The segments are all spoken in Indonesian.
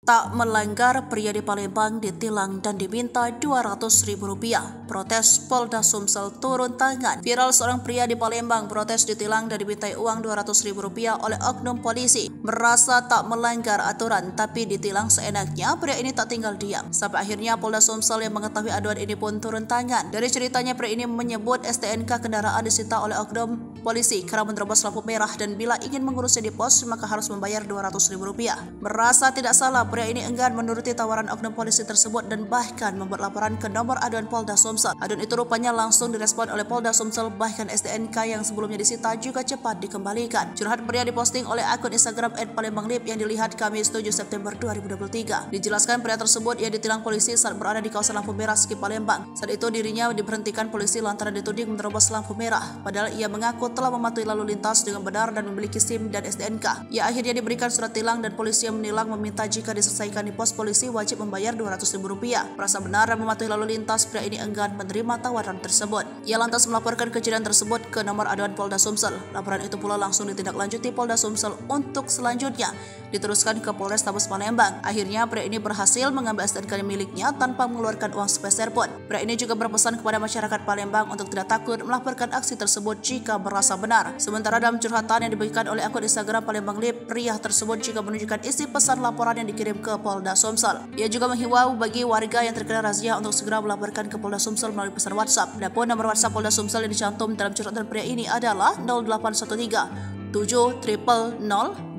Tak melanggar, pria di Palembang ditilang dan diminta Rp200.000. Protes Polda Sumsel turun tangan. Viral, seorang pria di Palembang protes ditilang dan dimintai uang Rp200.000 oleh oknum polisi. Merasa tak melanggar aturan tapi ditilang seenaknya, pria ini tak tinggal diam. Sampai akhirnya Polda Sumsel yang mengetahui aduan ini pun turun tangan. Dari ceritanya, pria ini menyebut STNK kendaraan disita oleh oknum polisi karena menerobos lampu merah dan bila ingin mengurusnya di pos maka harus membayar Rp200.000. Merasa tidak salah, pria ini enggan menuruti tawaran oknum polisi tersebut dan bahkan membuat laporan ke nomor aduan Polda Sumsel. Aduan itu rupanya langsung direspon oleh Polda Sumsel, bahkan STNK yang sebelumnya disita juga cepat dikembalikan. Curhat pria diposting oleh akun Instagram @palembanglip yang dilihat Kamis 7 September 2023. Dijelaskan pria tersebut ia ditilang polisi saat berada di kawasan lampu merah Skip Palembang. Saat itu dirinya diberhentikan polisi lantaran dituding menerobos lampu merah, padahal ia mengaku telah mematuhi lalu lintas dengan benar dan memiliki SIM dan STNK. Ia akhirnya diberikan surat tilang dan polisi yang menilang meminta jika diselesaikan di pos polisi wajib membayar Rp200.000. Merasa benar dan mematuhi lalu lintas, pria ini enggan menerima tawaran tersebut. Ia lantas melaporkan kejadian tersebut ke nomor aduan Polda Sumsel. Laporan itu pula langsung ditindaklanjuti Polda Sumsel untuk selanjutnya diteruskan ke Polrestabes Palembang. Akhirnya pria ini berhasil mengambil STNK miliknya tanpa mengeluarkan uang sepeser pun. Pria ini juga berpesan kepada masyarakat Palembang untuk tidak takut melaporkan aksi tersebut jika merasa benar. Sementara dalam curhatan yang diberikan oleh akun Instagram Palembanglip, pria tersebut juga menunjukkan isi pesan laporan yang dikirim ke Polda Sumsel. Ia juga menghimbau bagi warga yang terkena razia untuk segera melaporkan ke Polda Sumsel melalui pesan WhatsApp. Adapun nomor WhatsApp Polda Sumsel yang dicantum dalam curhatan pria ini adalah 0813 700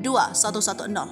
0110.